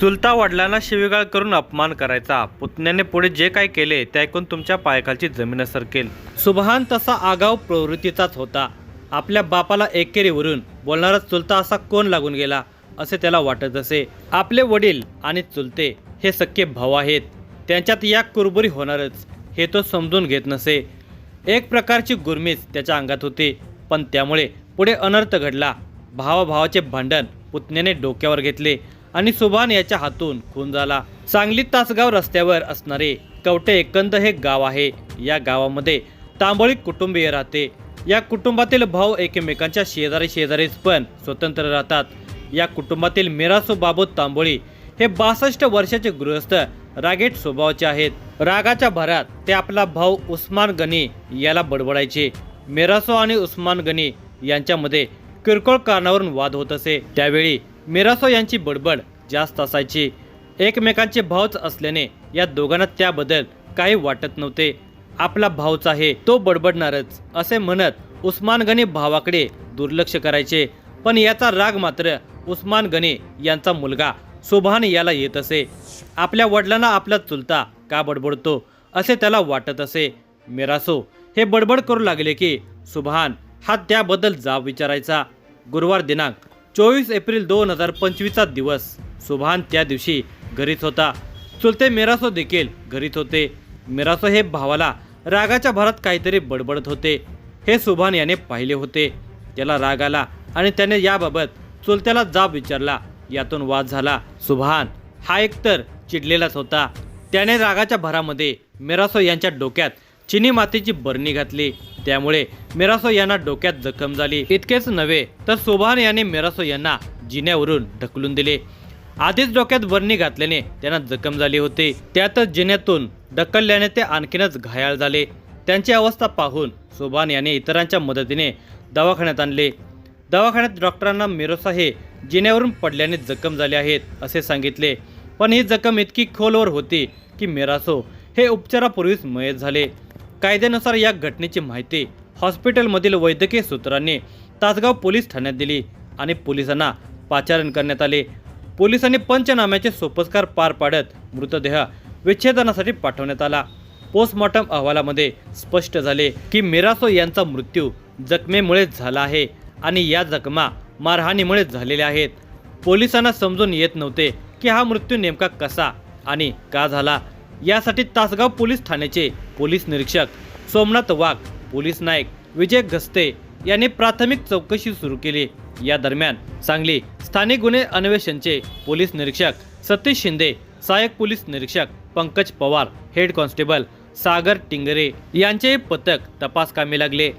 चुलता वडिलांना शिवीगाळ करून अपमान करायचा, पुतण्याने पुढे जे काय केले ते ऐकून तुमच्या पायाखालची जमीन सरकेल। सुभान तसा आगाऊ प्रवृत्तीचाच होता। आपल्या बापाला एकेरीवरून बोलणारा चुलता असा कोण लागून गेला असे त्याला वाटत असे। आपले वडील आणि चुलते हे सख्खे भाऊ आहेत, त्यांच्यात या कुरबुरी होणारच हे तो समजून घेत नसे। एक प्रकारची गुरमीच त्याच्या अंगात होती, पण त्यामुळे पुढे अनर्थ घडला। भावाभावाचे भांडण पुतण्याने डोक्यावर घेतले आणि सुभान याच्या हातून खून झाला। सांगली तासगाव रस्त्यावर असणारे कवटे एकंद हे गाव आहे। या गावामध्ये तांबोळी कुटुंबीय राहते। या कुटुंबातील भाऊ एकमेकांच्या शेजारीच पण स्वतंत्र राहतात। या कुटुंबातील मिरासो बाबू तांबोळी हे 62 वर्षाचे गृहस्थ रागेट स्वभावाचे आहेत। रागाच्या भरात ते आपला भाऊ उस्मान गनी याला बडबडायचे। मिरासो आणि उस्मान गनी यांच्यामध्ये किरकोळ कारणावरून वाद होत असे। त्यावेळी मिरासो यांची बडबड जास्त असायची। एकमेकांचे भाऊच असल्याने या दोघांना त्याबद्दल काही वाटत नव्हते। आपला भाऊच आहे तो बडबडणारच असे म्हणत उस्मान गनी भावाकडे दुर्लक्ष करायचे। पण याचा राग मात्र उस्मान गनी यांचा मुलगा सुभान याला येत असे। आपल्या वडिलांना आपला चुलता का बडबडतो असे त्याला वाटत असे। मिरासो हे बडबड करू लागले की सुभान हा त्याबद्दल जाब विचारायचा। गुरुवार दिनांक 24 एप्रिल 2025 दिवस सुभान त्या दिवशी घरीच होता। चुलते मिरासो देखील घरीच होते। मिरासो हे भावाला रागाच्या भरात काहीतरी बडबडत होते हे सुभान याने पाहिले होते। त्याला राग आला आणि त्याने याबाबत चुलत्याला जाब विचारला। यातून वाद झाला। सुभान हा एकतर चिडलेलाच होता। त्याने रागाच्या भरामध्ये मिरासो यांच्या डोक्यात चिनी मातीची बरणी घातली। त्यामुळे मिरासो यांना डोक्यात जखम झाली। इतकेच नव्हे तर सुभान याने मिरासो यांना जिन्यावरून ढकलून दिले। आधीच डोक्यात बरणी घातल्याने त्यांना जखम झाली होती, त्यातच जिन्यातून ढकलल्याने ते आणखीनच घायाळ झाले। त्यांची अवस्था पाहून सुभान याने इतरांच्या मदतीने दवाखान्यात आणले। दवाखान्यात डॉक्टरांना मिरासो हे जिन्यावरून पडल्याने जखम झाले आहेत असे सांगितले, पण ही जखम इतकी खोलवर होती की मिरासो हे उपचारापूर्वीच मयत झाले। कायद्यानुसार या घटनेची माहिती हॉस्पिटलमधील वैद्यकीय सूत्रांनी तासगाव पोलीस ठाण्यात दिली आणि पोलिसांना पाचारण करण्यात आले। पोलिसांनी पंचनाम्याचे सोपस्कार पार पाडत मृतदेह विच्छेदनासाठी पाठवण्यात आला। पोस्टमॉर्टम अहवालामध्ये स्पष्ट झाले की मिरासो यांचा मृत्यू जखमेमुळे झाला आहे आणि या जखमा मारहाणीमुळे झालेल्या आहेत। पोलिसांना समजून येत नव्हते की हा मृत्यू नेमका कसा आणि का झाला। यासाठी तासगाव पोलीस ठाण्याचे पोलीस निरीक्षक सोमनाथ वाघ, पोलीस नायक विजय गस्ते यांनी प्राथमिक चौकशी सुरू केली। या दरम्यान सांगली स्थानिक गुन्हे अन्वेषणचे पोलीस निरीक्षक सतीश शिंदे, सहाय्यक पोलीस निरीक्षक पंकज पवार, हेड कॉन्स्टेबल सागर टिंगरे यांचे पथक तपास कामी लागले।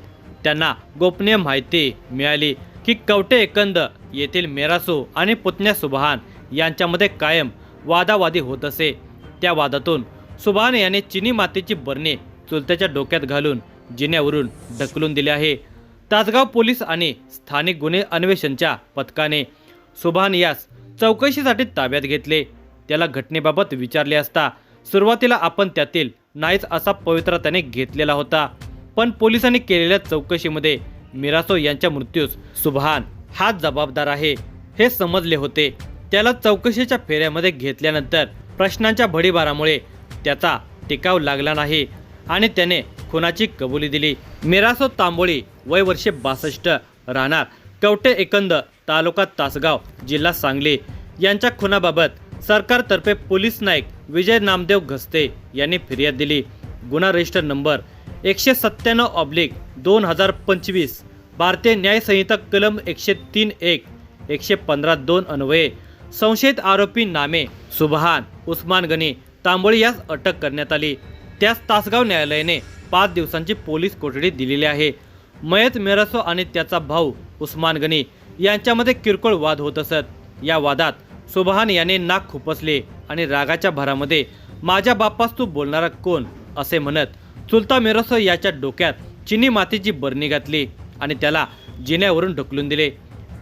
त्यांना गोपनीय माहिती मिळाली की कवटे एकंद येथील मिरासो आणि पुतण्या सुभान यांच्यामध्ये कायम वादावादी होत असे। त्या वादातून सुभान याने चिनी मातीची बरणी चुलत्याच्या डोक्यात घालून जिन्यावरून ढकलून दिले आहे। तासगाव पोलीस आणि स्थानिक गुन्हे अन्वेषणच्या पथकाने सुभान यास चौकशीसाठी ताब्यात घेतले। त्याला घटनेबाबत विचारले असता सुरुवातीला आपण त्यातील नाहीच असा पवित्रा त्याने घेतलेला होता, पण पोलिसांनी केलेल्या चौकशीमध्ये मिरासो यांच्या मृत्यूस सुभान हा जबाबदार आहे हे समजले होते। त्याला चौकशीच्या फेऱ्यामध्ये घेतल्यानंतर प्रश्नांच्या भडीभारामुळे त्याचा टिकाव लागला नाही आणि त्याने खुनाची कबुली दिली। मिरासो तांबोळी वय वर्षे 62, राहणार कवटे एकंद, तालुका तासगाव, जिल्हा सांगली यांच्या खुनाबाबत सरकारतर्फे पोलीस नायक विजय नामदेव गस्ते यांनी फिर्याद दिली। गुन्हा रजिस्टर नंबर 197/2025 भारतीय न्याय संहिता कलम 103(1), 115(2) अन्वये संशयित आरोपी नामे सुभान उस्मान गनी तांबोळी यास अटक करण्यात आली। त्यास तासगाव न्यायालयाने 5 दिवसांची पोलीस कोठडी दिलेली आहे। मयत मिरासो आणि त्याचा भाऊ उस्मान गनी यांच्यामध्ये किरकोळ वाद होत असत। या वादात सुभान याने नाक खुपसले आणि रागाच्या भरामध्ये माझ्या बापास तू बोलणारा कोण असे म्हणत चुलता मिरासो याच्या डोक्यात चिनी मातीची बरणी घातली आणि त्याला जिन्यावरून ढकलून दिले।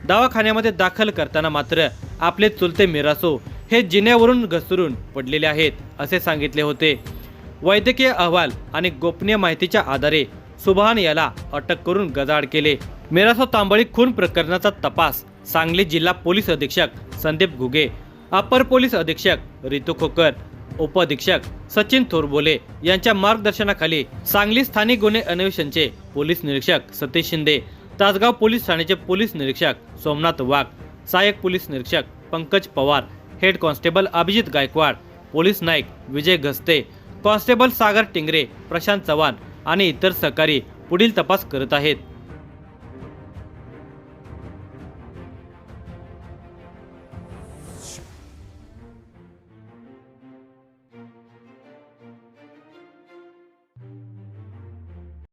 दवाखान्यामध्ये दाखल करताना मात्र आपले चुलते मिरासो हे जिन्यावरून घसरून पडलेले आहेत असे सांगितले होते। वैद्यकीय अहवाल आणि गोपनीय माहितीच्या आधारे सुभान याला अटक करून गजाआड केले। मिरासो तांबोळी खून प्रकरणाचा तपास सांगली जिल्हा पोलीस अधीक्षक संदीप घुगे अपर पोलीस अधीक्षक रितू खोकर, उपअधीक्षक सचिन थोरबोले यांच्या मार्गदर्शनाखाली सांगली स्थानिक गुन्हे अन्वेषणचे पोलीस निरीक्षक सतीश शिंदे, तासगाव पोलीस ठाण्याचे पोलीस निरीक्षक सोमनाथ वाघ, सहाय्यक पोलीस निरीक्षक Pankaj Pawar, head constable Abhijit Gaikwad, police नाईक विजय घस्ते, कॉन्स्टेबल सागर टिंगरे, प्रशांत चव्हाण आणि इतर सहकारी पुढील तपास करत आहेत।